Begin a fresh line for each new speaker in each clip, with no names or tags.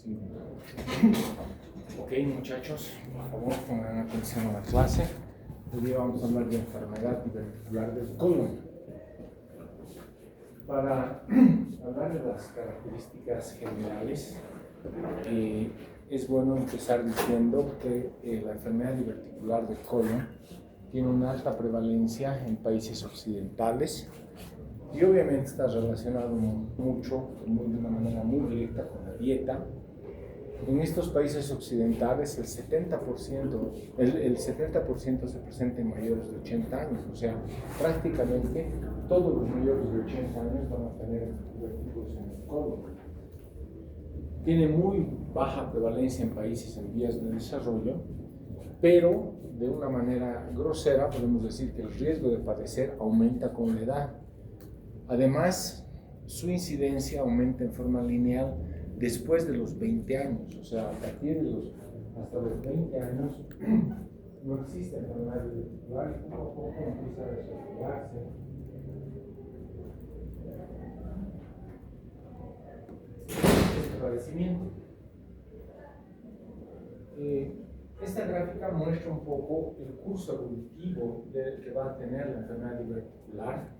Sí. Ok, muchachos, por favor, pongan atención a la clase. Hoy día vamos a hablar de enfermedad diverticular del colon. Para hablar de las características generales, es bueno empezar diciendo que la enfermedad diverticular del colon tiene una alta prevalencia en países occidentales y obviamente está relacionado mucho, de una manera muy directa con la dieta. En estos países occidentales el 70% se presenta en mayores de 80 años, o sea, prácticamente todos los mayores de 80 años van a tener divertículos en el colon. Tiene muy baja prevalencia en países en vías de desarrollo, pero de una manera grosera podemos decir que el riesgo de padecer aumenta con la edad. Además, su incidencia aumenta en forma lineal después de los 20 años, o sea, a partir de hasta los 20 años no existe enfermedad diverticular y poco a poco empieza a desarrollarse. Este padecimiento. Esta gráfica muestra un poco el curso evolutivo que va a tener la enfermedad diverticular.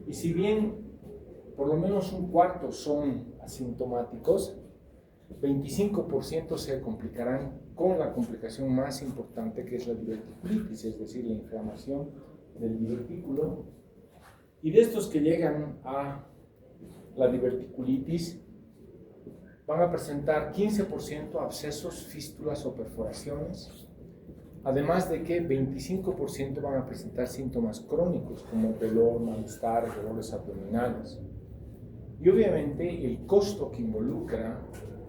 Y si bien por lo menos un cuarto son asintomáticos, 25% se complicarán con la complicación más importante, que es la diverticulitis, es decir, la inflamación del divertículo. Y de estos que llegan a la diverticulitis, van a presentar 15% abscesos, fístulas o perforaciones, además de que 25% van a presentar síntomas crónicos como dolor, malestar, dolores abdominales. Y obviamente el costo que involucra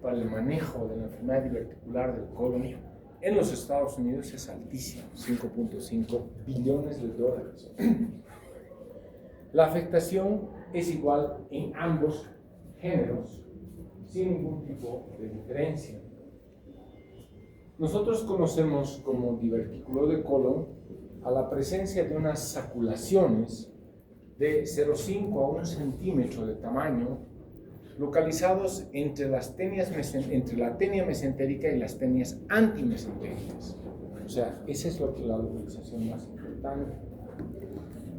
para el manejo de la enfermedad diverticular del colon en los Estados Unidos es altísimo, 5.5 billones de dólares. La afectación es igual en ambos géneros, sin ningún tipo de diferencia. Nosotros conocemos como divertículo de colon a la presencia de unas saculaciones de 0,5 a 1 centímetro de tamaño, localizados entre la tenia mesentérica y las tenias antimesentéricas. O sea, esa es la localización más importante.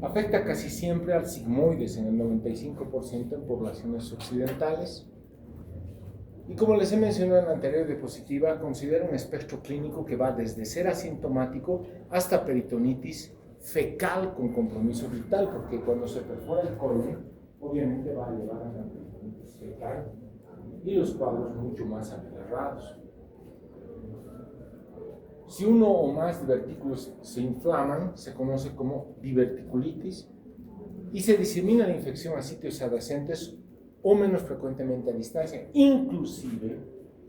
Afecta casi siempre al sigmoides en el 95% en poblaciones occidentales. Y como les he mencionado en la anterior diapositiva, considera un espectro clínico que va desde ser asintomático hasta peritonitis fecal con compromiso vital, porque cuando se perfora el colon, obviamente va a llevar a la peritonitis fecal y los cuadros mucho más aterrados. Si uno o más divertículos se inflaman, se conoce como diverticulitis y se disemina la infección a sitios adyacentes o menos frecuentemente a distancia, inclusive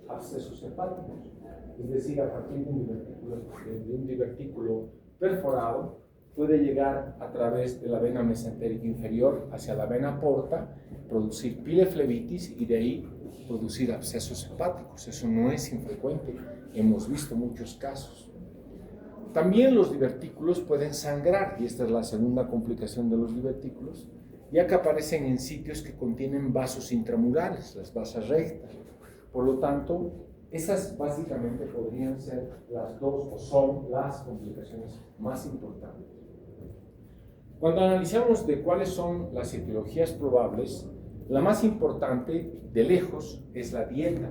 abscesos hepáticos. Es decir, a partir de un divertículo perforado, puede llegar a través de la vena mesentérica inferior hacia la vena porta, producir pileflebitis y de ahí producir abscesos hepáticos. Eso no es infrecuente, hemos visto muchos casos. También los divertículos pueden sangrar, y esta es la segunda complicación de los divertículos, ya que aparecen en sitios que contienen vasos intramurales, las vasas rectas. Por lo tanto, esas básicamente podrían ser las dos o son las complicaciones más importantes. Cuando analizamos de cuáles son las etiologías probables, la más importante de lejos es la dieta.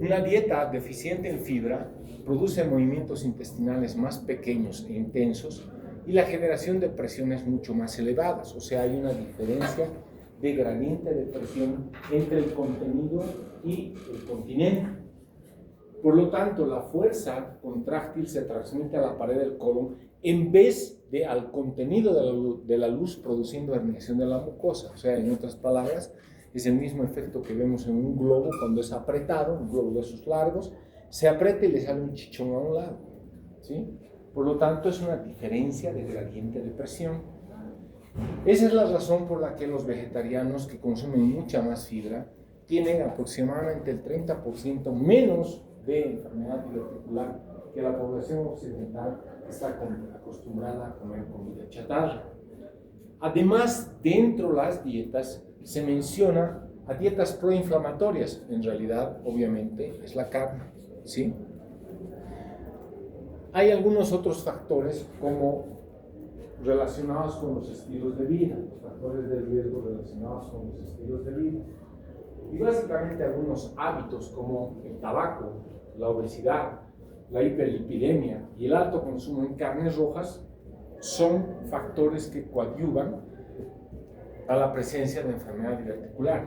Una dieta deficiente en fibra produce movimientos intestinales más pequeños e intensos y la generación de presiones mucho más elevadas, o sea, hay una diferencia de gradiente de presión entre el contenido y el continente. Por lo tanto, la fuerza contráctil se transmite a la pared del colon en vez de al contenido de la luz produciendo herniación de la mucosa. O sea, en otras palabras, es el mismo efecto que vemos en un globo cuando es apretado, un globo de esos largos, se aprieta y le sale un chichón a un lado, ¿sí? Por lo tanto, es una diferencia de gradiente de presión. Esa es la razón por la que los vegetarianos que consumen mucha más fibra tienen aproximadamente el 30% menos de enfermedad diverticular que la población occidental que está acostumbrada a comer comida chatarra. Además, dentro de las dietas se menciona a dietas proinflamatorias. En realidad, obviamente, es la carne, ¿sí? Hay algunos otros factores como relacionados con los estilos de vida, los factores de riesgo relacionados con los estilos de vida. Y básicamente algunos hábitos como el tabaco, la obesidad, la hiperlipidemia y el alto consumo en carnes rojas son factores que coadyuvan a la presencia de enfermedad diverticular.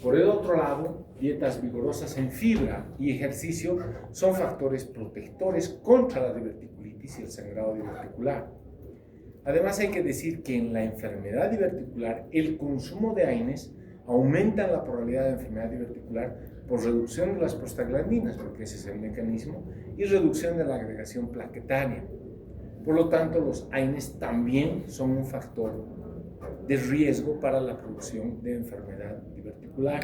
Por el otro lado, dietas vigorosas en fibra y ejercicio son factores protectores contra la diverticulitis y el sangrado diverticular. Además, hay que decir que en la enfermedad diverticular, el consumo de AINES aumenta la probabilidad de enfermedad diverticular por reducción de las prostaglandinas, porque ese es el mecanismo, y reducción de la agregación plaquetaria. Por lo tanto, los AINES también son un factor de riesgo para la producción de enfermedad diverticular.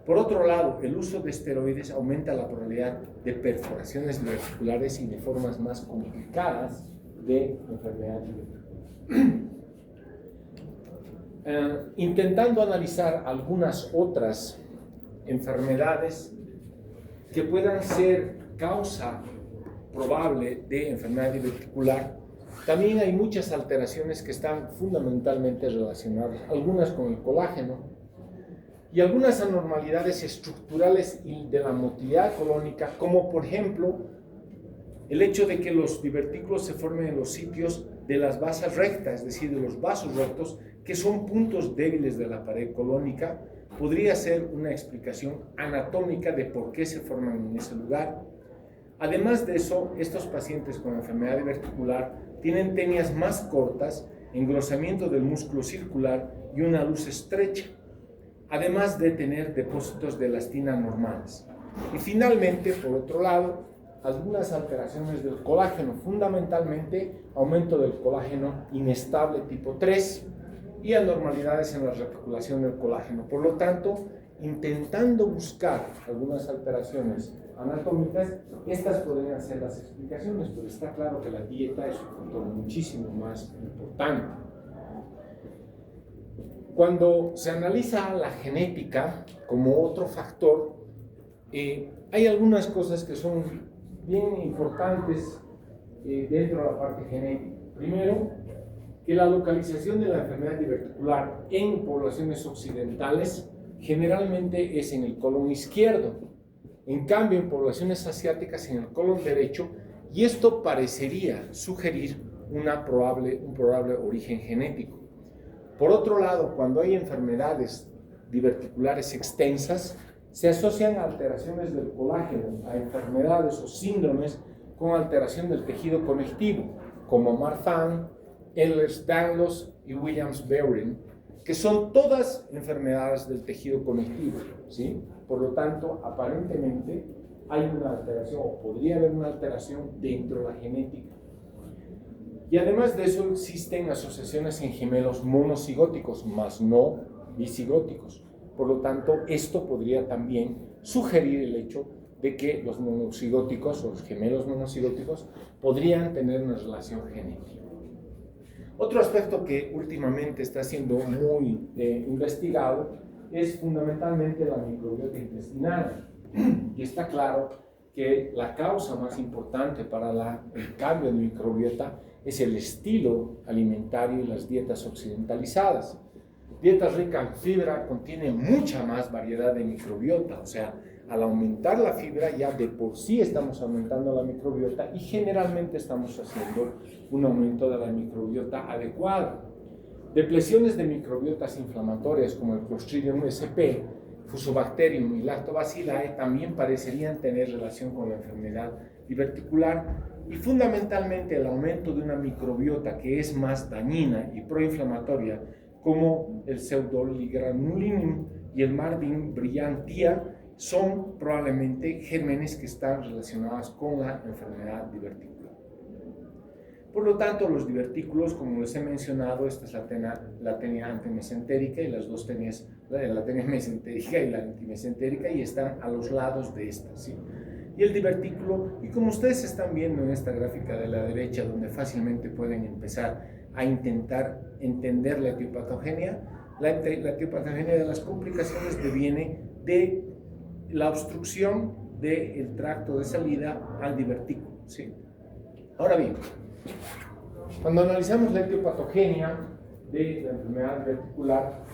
Por otro lado, el uso de esteroides aumenta la probabilidad de perforaciones diverticulares y de formas más complicadas de enfermedad diverticular. Intentando analizar algunas otras enfermedades que puedan ser causa probable de enfermedad diverticular, también hay muchas alteraciones que están fundamentalmente relacionadas, algunas con el colágeno y algunas anormalidades estructurales y de la motilidad colónica, como por ejemplo el hecho de que los divertículos se formen en los sitios de las vasas rectas, es decir, de los vasos rectos, que son puntos débiles de la pared colónica, podría ser una explicación anatómica de por qué se forman en ese lugar. Además de eso, estos pacientes con enfermedad diverticular tienen tenias más cortas, engrosamiento del músculo circular y una luz estrecha, además de tener depósitos de elastina normales. Y finalmente, por otro lado, algunas alteraciones del colágeno, fundamentalmente aumento del colágeno inestable tipo 3 y anormalidades en la reticulación del colágeno. Por lo tanto, intentando buscar algunas alteraciones anatómicas, estas podrían ser las explicaciones, pero está claro que la dieta es un factor muchísimo más importante. Cuando se analiza la genética como otro factor, hay algunas cosas que son bien importantes dentro de la parte genética. Primero, que la localización de la enfermedad diverticular en poblaciones occidentales generalmente es en el colon izquierdo, en cambio en poblaciones asiáticas en el colon derecho, y esto parecería sugerir un probable origen genético. Por otro lado, cuando hay enfermedades diverticulares extensas, se asocian a alteraciones del colágeno, a enfermedades o síndromes con alteración del tejido conectivo, como Marfan, Ehlers-Danlos y Williams-Beuren, que son todas enfermedades del tejido conectivo, ¿sí? Por lo tanto, aparentemente hay una alteración, o podría haber una alteración dentro de la genética. Y además de eso, existen asociaciones en gemelos monocigóticos, más no bicigóticos. Por lo tanto, esto podría también sugerir el hecho de que los monocigóticos o los gemelos monocigóticos podrían tener una relación genética. Otro aspecto que últimamente está siendo muy investigado es fundamentalmente la microbiota intestinal. Y está claro que la causa más importante para el cambio de microbiota es el estilo alimentario y las dietas occidentalizadas. Dietas ricas en fibra contienen mucha más variedad de microbiota, o sea, al aumentar la fibra ya de por sí estamos aumentando la microbiota y generalmente estamos haciendo un aumento de la microbiota adecuada. Depleciones de microbiotas inflamatorias como el Clostridium sp, Fusobacterium y Lactobacilli también parecerían tener relación con la enfermedad diverticular, y fundamentalmente el aumento de una microbiota que es más dañina y proinflamatoria, como el Pseudoligranulin y el Mardin brillantia, son probablemente gérmenes que están relacionados con la enfermedad diverticular. Por lo tanto, los divertículos, como les he mencionado, esta es la tenia antimesentérica y las dos tenias, la tenia mesentérica y la antimesentérica, y están a los lados de esta, ¿sí? Y el divertículo, y como ustedes están viendo en esta gráfica de la derecha, donde fácilmente pueden empezar a intentar entender la etiopatogenia, la etiopatogenia de las complicaciones deviene de la obstrucción del tracto de salida al divertículo, ¿sí? Ahora bien, cuando analizamos la etiopatogenia de la enfermedad diverticular,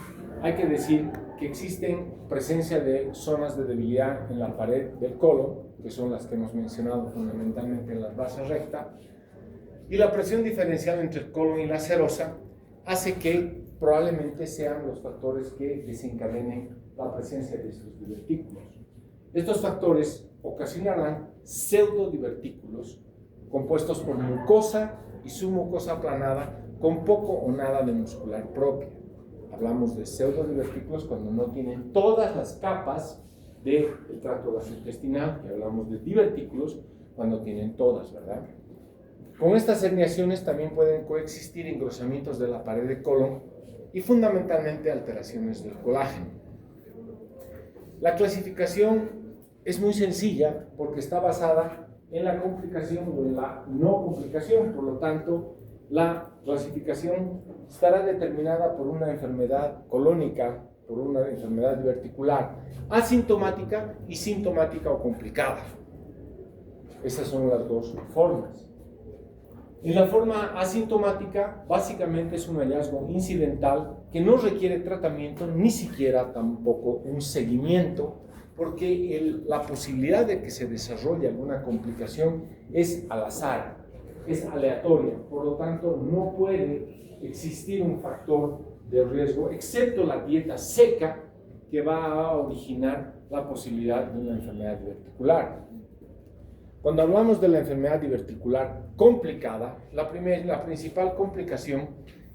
hay que decir que existen presencia de zonas de debilidad en la pared del colon, que son las que hemos mencionado fundamentalmente en la base recta, y la presión diferencial entre el colon y la serosa hace que probablemente sean los factores que desencadenen la presencia de estos divertículos. Estos factores ocasionarán pseudodivertículos compuestos por mucosa y submucosa aplanada con poco o nada de muscular propia. Hablamos de pseudodivertículos cuando no tienen todas las capas del tracto gastrointestinal, y hablamos de divertículos cuando tienen todas, ¿verdad? Con estas herniaciones también pueden coexistir engrosamientos de la pared del colon y fundamentalmente alteraciones del colágeno. La clasificación es muy sencilla porque está basada en la complicación o en la no complicación, por lo tanto, la clasificación estará determinada por una enfermedad colónica, por una enfermedad diverticular, asintomática y sintomática o complicada. Esas son las dos formas. En la forma asintomática, básicamente es un hallazgo incidental que no requiere tratamiento, ni siquiera tampoco un seguimiento, porque la posibilidad de que se desarrolle alguna complicación es al azar, es aleatoria, por lo tanto no puede existir un factor de riesgo, excepto la dieta seca, que va a originar la posibilidad de una enfermedad diverticular. Cuando hablamos de la enfermedad diverticular complicada, la principal complicación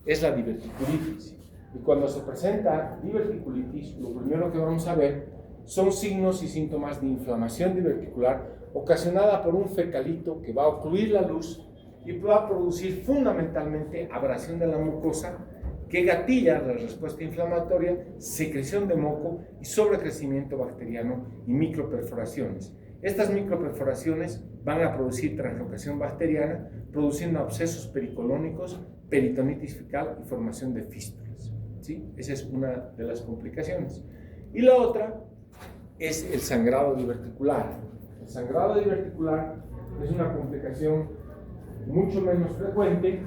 es la diverticulitis. Y cuando se presenta diverticulitis, lo primero que vamos a ver son signos y síntomas de inflamación diverticular ocasionada por un fecalito que va a ocluir la luz y va a producir fundamentalmente abrasión de la mucosa que gatilla la respuesta inflamatoria, secreción de moco y sobrecrecimiento bacteriano y microperforaciones. Estas microperforaciones van a producir translocación bacteriana, produciendo abscesos pericolónicos, peritonitis fecal y formación de fístulas, ¿sí? Esa es una de las complicaciones. Y la otra es el sangrado diverticular. El sangrado diverticular es una complicación mucho menos frecuente,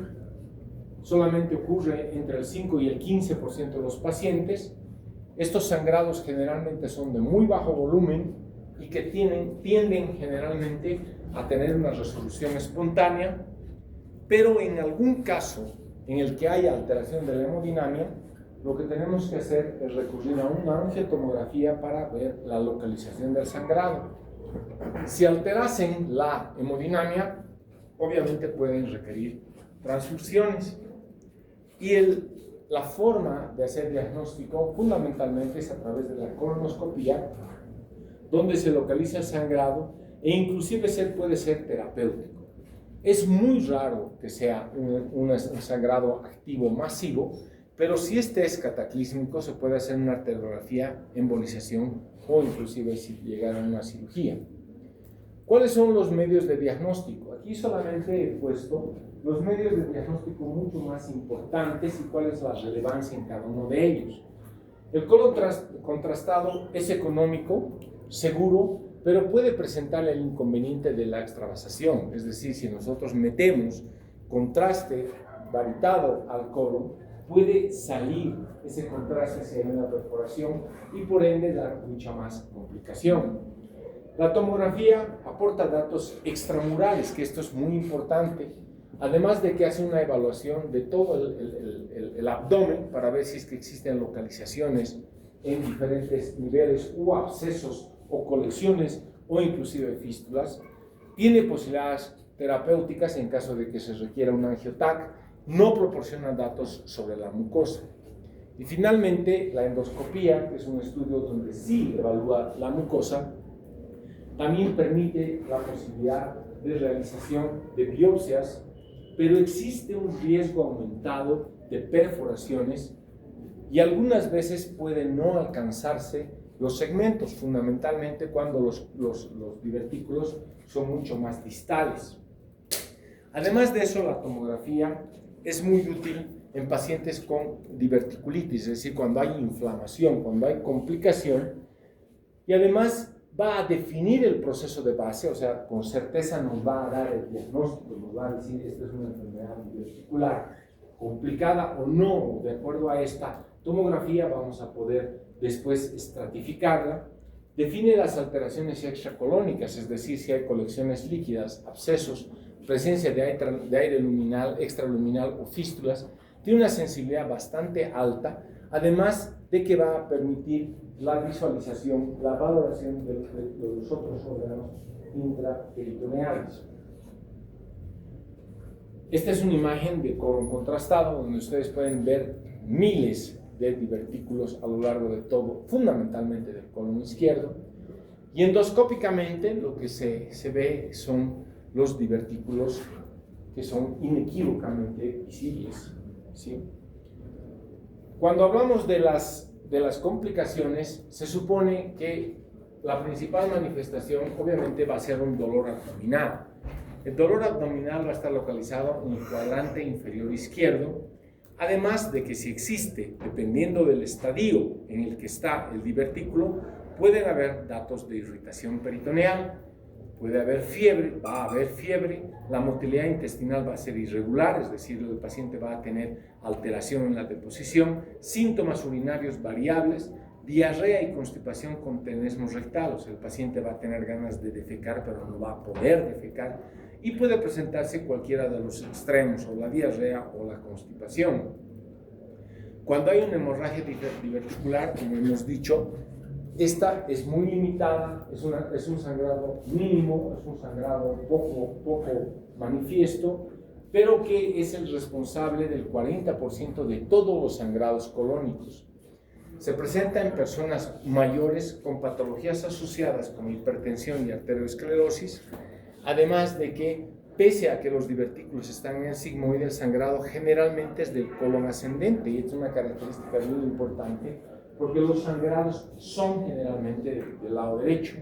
solamente ocurre entre el 5 y el 15% de los pacientes. Estos sangrados generalmente son de muy bajo volumen y que tienden generalmente a tener una resolución espontánea, pero en algún caso en el que haya alteración de la hemodinamia, lo que tenemos que hacer es recurrir a una angiotomografía para ver la localización del sangrado. Si alterasen la hemodinamia, obviamente pueden requerir transfusiones. Y la forma de hacer diagnóstico fundamentalmente es a través de la colonoscopía, donde se localiza el sangrado e inclusive puede ser terapéutico. Es muy raro que sea un sangrado activo masivo, pero si este es cataclísmico se puede hacer una arteriografía, embolización o inclusive si llegara a una cirugía. ¿Cuáles son los medios de diagnóstico? Aquí solamente he puesto los medios de diagnóstico mucho más importantes y cuál es la relevancia en cada uno de ellos. El colon contrastado es económico, seguro, pero puede presentar el inconveniente de la extravasación, es decir, si nosotros metemos contraste varitado al colon, puede salir ese contraste hacia una perforación y por ende dar mucha más complicación. La tomografía aporta datos extramurales, que esto es muy importante, además de que hace una evaluación de todo el abdomen para ver si es que existen localizaciones en diferentes niveles o abscesos o colecciones o inclusive fístulas. Tiene posibilidades terapéuticas en caso de que se requiera un angiotac, no proporciona datos sobre la mucosa. Y finalmente, la endoscopía, que es un estudio donde sí evalúa la mucosa, también permite la posibilidad de realización de biopsias, pero existe un riesgo aumentado de perforaciones y algunas veces pueden no alcanzarse los segmentos, fundamentalmente cuando los divertículos son mucho más distales. Además de eso, la tomografía es muy útil en pacientes con diverticulitis, es decir, cuando hay inflamación, cuando hay complicación, y además va a definir el proceso de base, o sea, con certeza nos va a dar el diagnóstico, nos va a decir esta es una enfermedad diverticular complicada o no. De acuerdo a esta tomografía vamos a poder después estratificarla. Define las alteraciones extracolónicas, es decir, si hay colecciones líquidas, abscesos, presencia de aire luminal, extraluminal o fístulas. Tiene una sensibilidad bastante alta, además de que va a permitir la visualización, la valoración de los otros órganos intraperitoneales. Esta es una imagen de colon contrastado, donde ustedes pueden ver miles de divertículos a lo largo de todo, fundamentalmente del colon izquierdo. Y endoscópicamente lo que se ve son los divertículos que son inequívocamente visibles, ¿sí? Cuando hablamos de las complicaciones, se supone que la principal manifestación obviamente va a ser un dolor abdominal. El dolor abdominal va a estar localizado en el cuadrante inferior izquierdo, además de que si existe, dependiendo del estadio en el que está el divertículo, pueden haber datos de irritación peritoneal, puede haber fiebre, va a haber fiebre, la motilidad intestinal va a ser irregular, es decir, el paciente va a tener alteración en la deposición, síntomas urinarios variables, diarrea y constipación con tenesmo rectal, o sea, el paciente va a tener ganas de defecar, pero no va a poder defecar, y puede presentarse cualquiera de los extremos, o la diarrea o la constipación. Cuando hay una hemorragia diverticular, como hemos dicho, esta es muy limitada, es un sangrado mínimo, es un sangrado poco manifiesto, pero que es el responsable del 40% de todos los sangrados colónicos. Se presenta en personas mayores con patologías asociadas con hipertensión y arteriosclerosis, además de que, pese a que los divertículos están en el sigmoide, el sangrado generalmente es del colon ascendente, y es una característica muy importante, porque los sangrados son generalmente del lado derecho.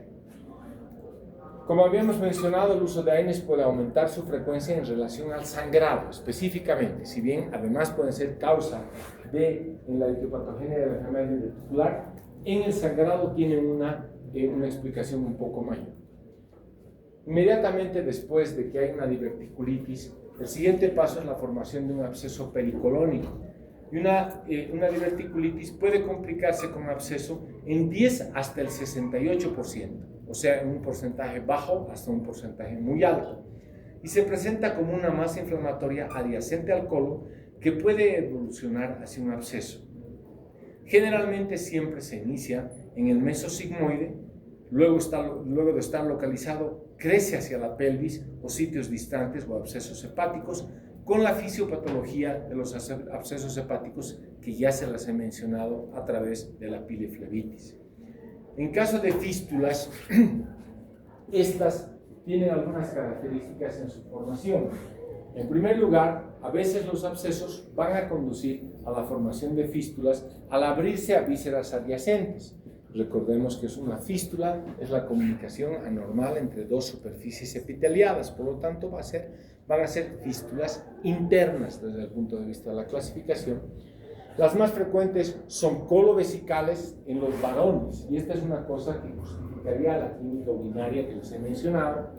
Como habíamos mencionado, el uso de AINES puede aumentar su frecuencia en relación al sangrado, específicamente, si bien además pueden ser causa de la etiopatogenia de la enfermedad diverticular, en el sangrado tienen una explicación un poco mayor. Inmediatamente después de que hay una diverticulitis, el siguiente paso es la formación de un absceso pericolónico. Y una diverticulitis puede complicarse con absceso en 10 hasta el 68%, o sea, en un porcentaje bajo hasta un porcentaje muy alto. Y se presenta como una masa inflamatoria adyacente al colon que puede evolucionar hacia un absceso. Generalmente siempre se inicia en el mesosigmoide, luego de estar localizado, crece hacia la pelvis o sitios distantes o abscesos hepáticos, con la fisiopatología de los abscesos hepáticos que ya se las he mencionado a través de la pileflebitis. En caso de fístulas, estas tienen algunas características en su formación. En primer lugar, a veces los abscesos van a conducir a la formación de fístulas al abrirse a vísceras adyacentes. Recordemos que es una fístula, es la comunicación anormal entre dos superficies epiteliadas, por lo tanto van a ser fístulas internas desde el punto de vista de la clasificación. Las más frecuentes son colovesicales en los varones, y esta es una cosa que justificaría la clínica urinaria que les he mencionado.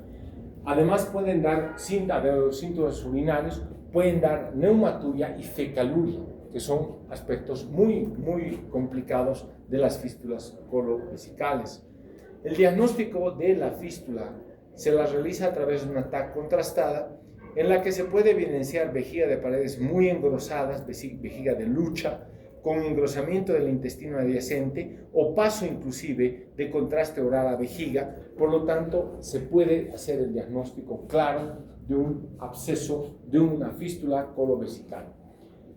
Además pueden dar, de los síntomas urinarios, pueden dar neumaturia y fecaluria, que son aspectos muy complicados de las fístulas colovesicales. El diagnóstico de la fístula se la realiza a través de una TAC contrastada, en la que se puede evidenciar vejiga de paredes muy engrosadas, vejiga de lucha, con engrosamiento del intestino adyacente o paso inclusive de contraste oral a vejiga. Por lo tanto, se puede hacer el diagnóstico claro de un absceso, de una fístula colovesical.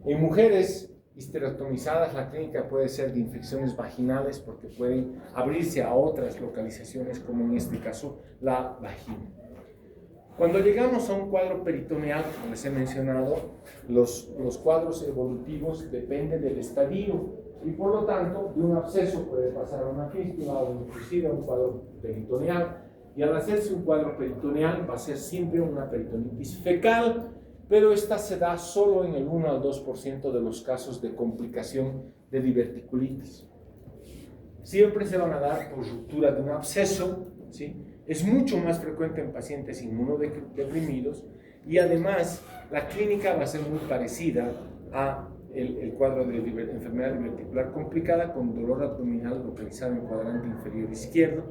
En mujeres histerectomizadas, la clínica puede ser de infecciones vaginales porque pueden abrirse a otras localizaciones, como en este caso la vagina. Cuando llegamos a un cuadro peritoneal, como les he mencionado, los cuadros evolutivos dependen del estadio y por lo tanto de un absceso puede pasar a una fístula o inclusive a un cuadro peritoneal, y al hacerse un cuadro peritoneal va a ser siempre una peritonitis fecal pero esta se da solo en el 1 al 2% de los casos de complicación de diverticulitis. Siempre se van a dar por ruptura de un absceso, ¿sí? Es mucho más frecuente en pacientes inmunodeprimidos y además la clínica va a ser muy parecida a el cuadro de enfermedad diverticular complicada con dolor abdominal localizado en el cuadrante inferior izquierdo.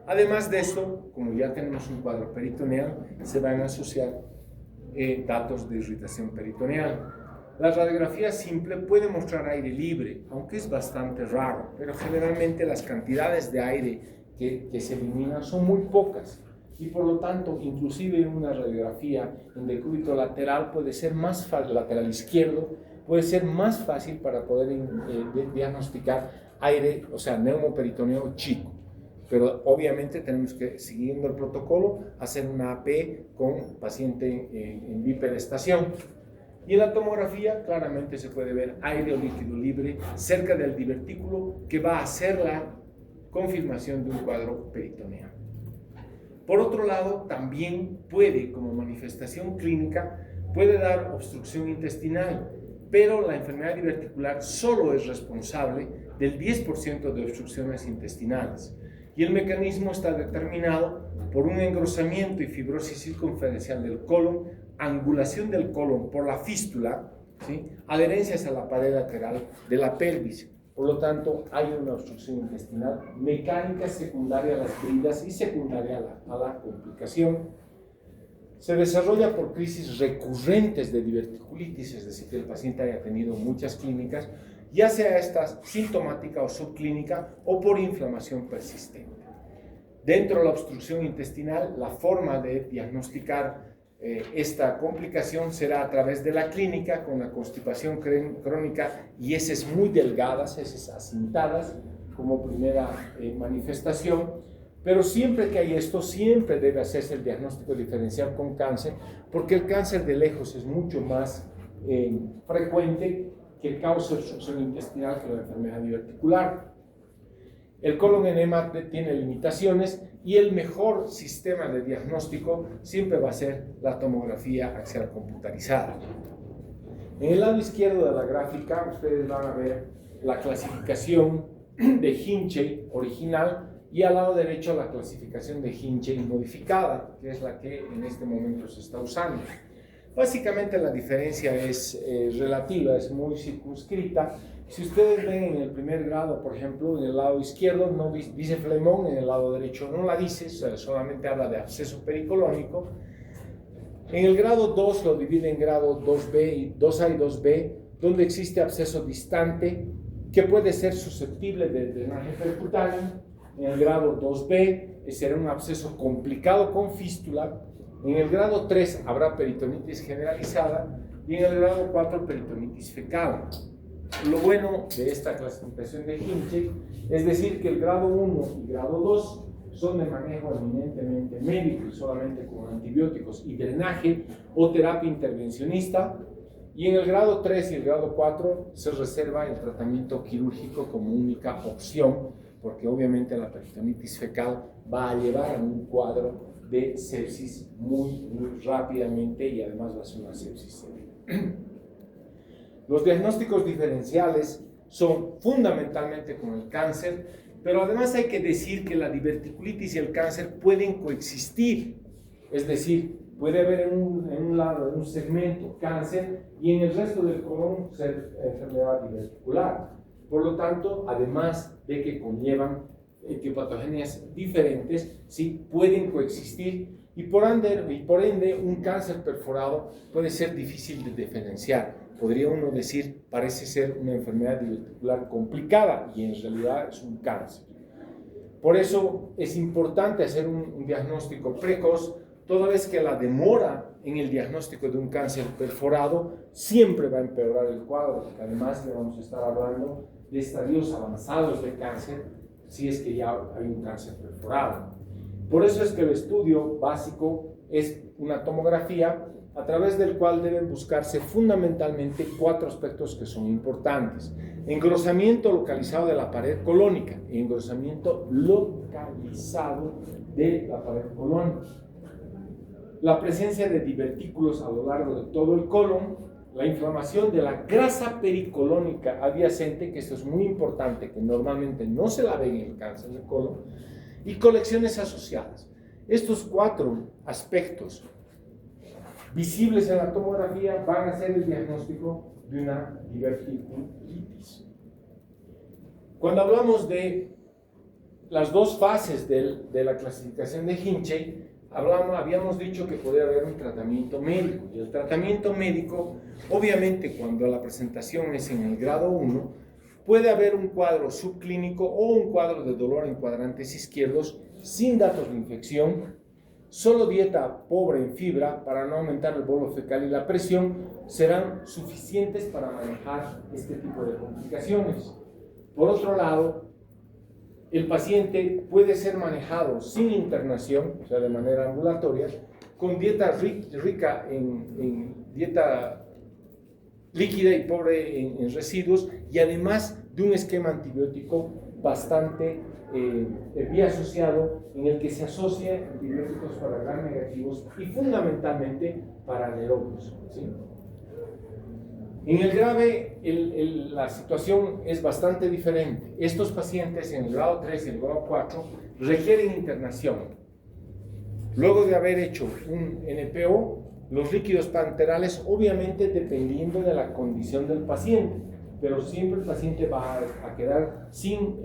Además de eso, como ya tenemos un cuadro peritoneal, se van a asociar datos de irritación peritoneal. La radiografía simple puede mostrar aire libre, aunque es bastante raro, pero generalmente las cantidades de aire que se eliminan son muy pocas y por lo tanto, inclusive en una radiografía en decúbito lateral puede ser más fácil, lateral izquierdo, puede ser más fácil para poder diagnosticar aire, o sea, neumoperitoneo chico. Pero obviamente tenemos que, siguiendo el protocolo, hacer una AP con paciente en bipedestación. Y en la tomografía claramente se puede ver aire o líquido libre cerca del divertículo que va a hacer la confirmación de un cuadro peritoneal. Por otro lado, también puede, como manifestación clínica, puede dar obstrucción intestinal, pero la enfermedad diverticular solo es responsable del 10% de obstrucciones intestinales. Y el mecanismo está determinado por un engrosamiento y fibrosis circunferencial del colon, angulación del colon por la fístula, ¿sí? Adherencias a la pared lateral de la pelvis. Por lo tanto, hay una obstrucción intestinal mecánica secundaria a las bridas y secundaria a la complicación. Se desarrolla por crisis recurrentes de diverticulitis, es decir, que el paciente haya tenido muchas clínicas, ya sea esta sintomática o subclínica o por inflamación persistente. Dentro de la obstrucción intestinal, la forma de diagnosticar esta complicación será a través de la clínica con la constipación crónica y heces muy delgadas, heces acintadas como primera manifestación, pero siempre que hay esto, siempre debe hacerse el diagnóstico diferencial con cáncer, porque el cáncer de lejos es mucho más frecuente que causa obstrucción intestinal que la enfermedad diverticular. El colon enema tiene limitaciones y el mejor sistema de diagnóstico siempre va a ser la tomografía axial computarizada. En el lado izquierdo de la gráfica ustedes van a ver la clasificación de Hinchey original y al lado derecho la clasificación de Hinchey modificada, que es la que en este momento se está usando. Básicamente la diferencia es relativa, es muy circunscrita. Si ustedes ven en el primer grado, por ejemplo, en el lado izquierdo no dice flemón, en el lado derecho no la dice, solamente habla de absceso pericolónico. En el grado 2 lo divide en grado 2B, 2A y 2B, donde existe absceso distante que puede ser susceptible de drenaje percutáneo. En el grado 2B será un absceso complicado con fístula. En el grado 3 habrá peritonitis generalizada y en el grado 4 peritonitis fecal. Lo bueno de esta clasificación de Hinchey es decir que el grado 1 y grado 2 son de manejo eminentemente médico y solamente con antibióticos y drenaje o terapia intervencionista, y en el grado 3 y el grado 4 se reserva el tratamiento quirúrgico como única opción, porque obviamente la peritonitis fecal va a llevar a un cuadro de sepsis muy rápidamente y además va a ser una sepsis severa. Los diagnósticos diferenciales son fundamentalmente con el cáncer, pero además hay que decir que la diverticulitis y el cáncer pueden coexistir, es decir, puede haber en un lado, en un segmento, cáncer y en el resto del colon ser enfermedad diverticular. Por lo tanto, además de que conllevan etiopatogenias diferentes, sí pueden coexistir y por ende un cáncer perforado puede ser difícil de diferenciar. Podría uno decir, parece ser una enfermedad diverticular complicada y en realidad es un cáncer. Por eso es importante hacer un diagnóstico precoz, toda vez que la demora en el diagnóstico de un cáncer perforado siempre va a empeorar el cuadro, porque además le vamos a estar hablando de estadios avanzados de cáncer, si es que ya hay un cáncer perforado. Por eso es que el estudio básico es una tomografía a través del cual deben buscarse fundamentalmente 4 aspectos que son importantes. Engrosamiento localizado de la pared colónica, engrosamiento localizado de la pared colónica. la presencia de divertículos a lo largo de todo el colon, la inflamación de la grasa pericolónica adyacente, que esto es muy importante, que normalmente no se la ve en el cáncer de colon, y colecciones asociadas. Estos 4 aspectos visibles en la tomografía van a ser el diagnóstico de una diverticulitis. Cuando hablamos de las 2 fases de la clasificación de Hinchey, habíamos dicho que podía haber un tratamiento médico. Y el tratamiento médico, obviamente, cuando la presentación es en el grado 1, puede haber un cuadro subclínico o un cuadro de dolor en cuadrantes izquierdos sin datos de infección, solo dieta pobre en fibra para no aumentar el bolo fecal y la presión serán suficientes para manejar este tipo de complicaciones. Por otro lado, el paciente puede ser manejado sin internación, o sea, de manera ambulatoria, con dieta rica en dieta líquida y pobre en residuos, y además de un esquema antibiótico bastante bien asociado, en el que se asocia antibióticos para gram negativos y fundamentalmente para anaerobios, ¿sí? En el grave, la situación es bastante diferente. Estos pacientes en el grado 3 y el grado 4 requieren internación. Luego de haber hecho un NPO, los líquidos parenterales, obviamente dependiendo de la condición del paciente, pero siempre el paciente va a quedar sin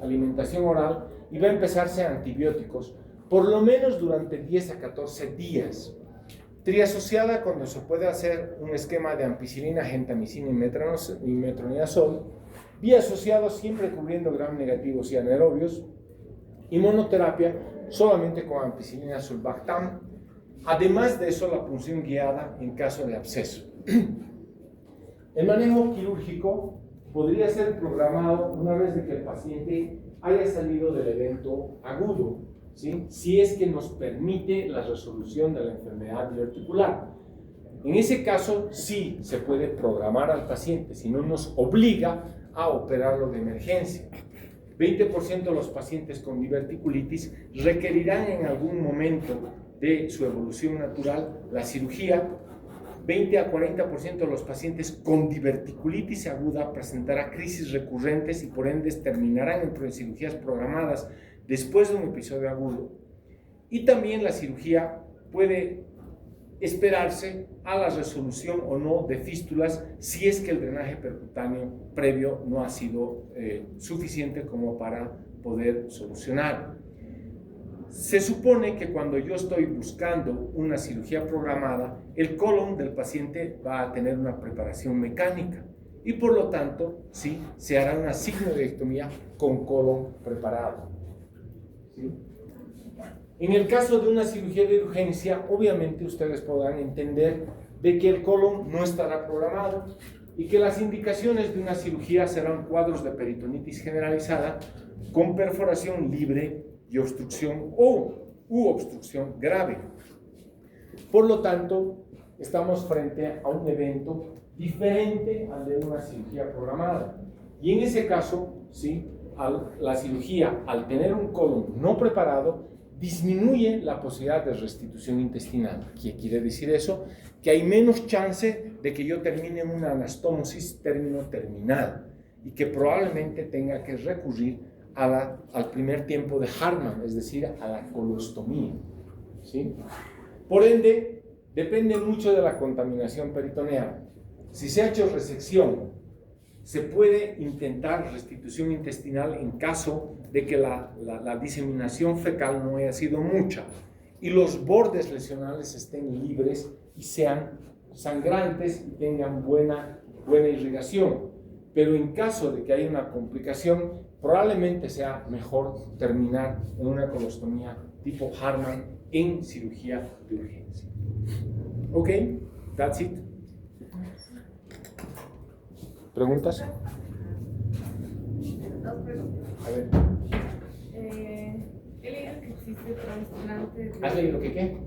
alimentación oral y va a empezarse antibióticos, por lo menos durante 10 a 14 días. Triasociada, cuando se puede hacer un esquema de ampicilina, gentamicina y metronidazol, biasociado siempre cubriendo gram negativos y anaerobios, y monoterapia solamente con ampicilina sulbactam, además de eso la punción guiada en caso de absceso. El manejo quirúrgico podría ser programado una vez de que el paciente haya salido del evento agudo, ¿sí? Si es que nos permite la resolución de la enfermedad diverticular. En ese caso, sí se puede programar al paciente, si no nos obliga a operarlo de emergencia. 20% de los pacientes con diverticulitis requerirán en algún momento de su evolución natural la cirugía. 20 a 40% de los pacientes con diverticulitis aguda presentarán crisis recurrentes y por ende terminarán en cirugías programadas después de un episodio agudo. Y también la cirugía puede esperarse a la resolución o no de fístulas si es que el drenaje percutáneo previo no ha sido suficiente como para poder solucionar. Se supone que cuando yo estoy buscando una cirugía programada, el colon del paciente va a tener una preparación mecánica y por lo tanto, sí, se hará una sigmoidectomía con colon preparado. ¿Sí? En el caso de una cirugía de urgencia, obviamente ustedes podrán entender de que el colon no estará programado y que las indicaciones de una cirugía serán cuadros de peritonitis generalizada con perforación libre y obstrucción u obstrucción grave. Por lo tanto, estamos frente a un evento diferente al de una cirugía programada. Y en ese caso, ¿sí?, la cirugía, al tener un colon no preparado, disminuye la posibilidad de restitución intestinal. ¿Qué quiere decir eso? Que hay menos chance de que yo termine en una anastomosis término-terminal y que probablemente tenga que recurrir al primer tiempo de Hartmann, es decir, a la colostomía, ¿sí? Por ende, depende mucho de la contaminación peritoneal. Si se ha hecho resección, se puede intentar restitución intestinal en caso de que la diseminación fecal no haya sido mucha y los bordes lesionales estén libres y sean sangrantes y tengan buena irrigación. Pero en caso de que haya una complicación, probablemente sea mejor terminar en una colostomía tipo Hartmann en cirugía de urgencia. Ok, that's it. ¿Preguntas?
Dos preguntas.
A ver.
He leído que existe trasplante de...
¿Has leído que qué?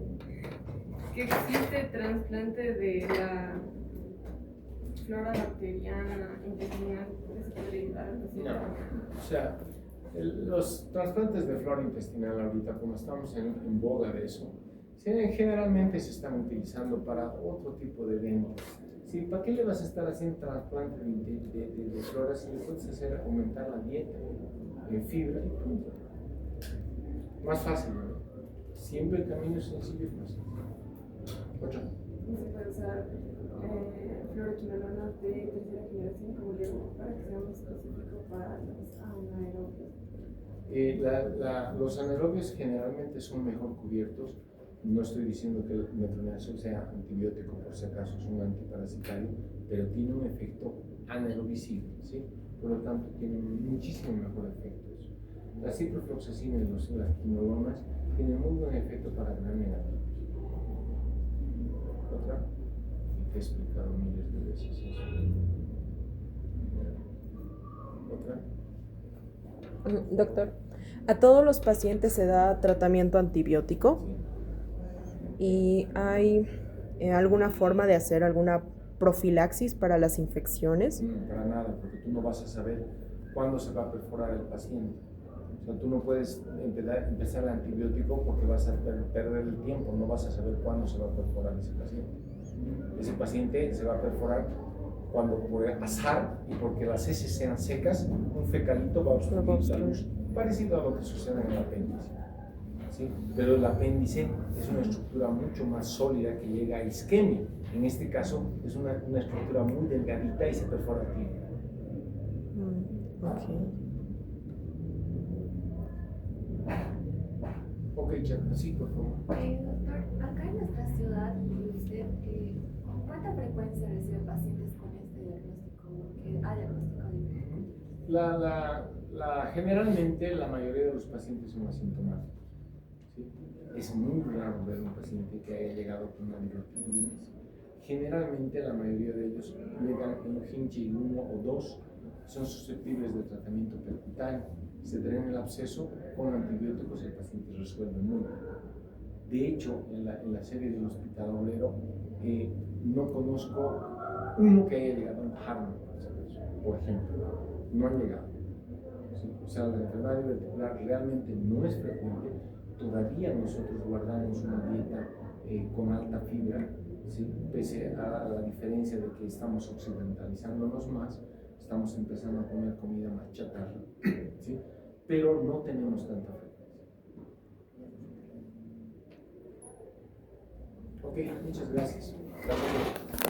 Que existe trasplante de la flora bacteriana intestinal. ¿Se podría ayudar?
No, o sea, los trasplantes de flora intestinal ahorita, como estamos en boga de eso, Sí, generalmente se están utilizando para otro tipo de eventos. Sí, ¿para qué le vas a estar haciendo trasplante de flora si le puedes hacer aumentar la dieta en fibra y punto? Más fácil, ¿no? Siempre el camino sencillo es más fácil. Otra.
No se puede usar fluoroquinolona de tercera generación como digo, para que sea más específico para los anaerobios.
Los anaerobios generalmente son mejor cubiertos. No estoy diciendo que el metronidazol sea antibiótico, por si acaso es un antiparasitario, pero tiene un efecto anaerobicida, ¿sí? Por lo tanto, tiene muchísimo mejor efecto eso. La ciprofloxacina y las quinolonas tienen muy buen efecto para gran negativos. Otra, y te he explicado miles de veces eso. Otra.
Doctor, ¿a todos los pacientes se da tratamiento antibiótico?
Sí.
¿Y hay alguna forma de hacer alguna profilaxis para las infecciones?
Para nada, porque tú no vas a saber cuándo se va a perforar el paciente. O sea, tú no puedes empezar el antibiótico porque vas a perder el tiempo, no vas a saber cuándo se va a perforar ese paciente. Ese paciente se va a perforar cuando por azar y porque las heces sean secas, un fecalito va a obstruir la luz, parecido a lo que sucede en el apéndice. ¿Sí? Pero el apéndice es una estructura mucho más sólida que llega a isquemia. En este caso es una estructura muy delgadita y se perfora aquí. Ok, Chapa, sí, por favor.
Doctor, acá en nuestra ciudad, usted, ¿con cuánta frecuencia recibe pacientes con este diagnóstico? Que ha diagnosticado
generalmente la mayoría de los pacientes son asintomáticos. ¿Sí? Es muy raro ver un paciente que haya llegado con una diverticulitis. Generalmente la mayoría de ellos llegan en un hinche 1 o 2, son susceptibles de tratamiento percutáneo. Se drena el absceso con antibióticos y el paciente resuelve muy bien. De hecho, en la serie del Hospital Obrero, no conozco uno que haya llegado a un Harman, por ejemplo. No han llegado. ¿Sí? O sea, la enfermedad diverticular realmente no es frecuente. Todavía nosotros guardamos una dieta con alta fibra, ¿sí? Pese a la diferencia de que estamos occidentalizándonos más, estamos empezando a comer comida más chatarra, ¿sí? Pero no tenemos tanta frecuencia. Ok, muchas gracias. Gracias.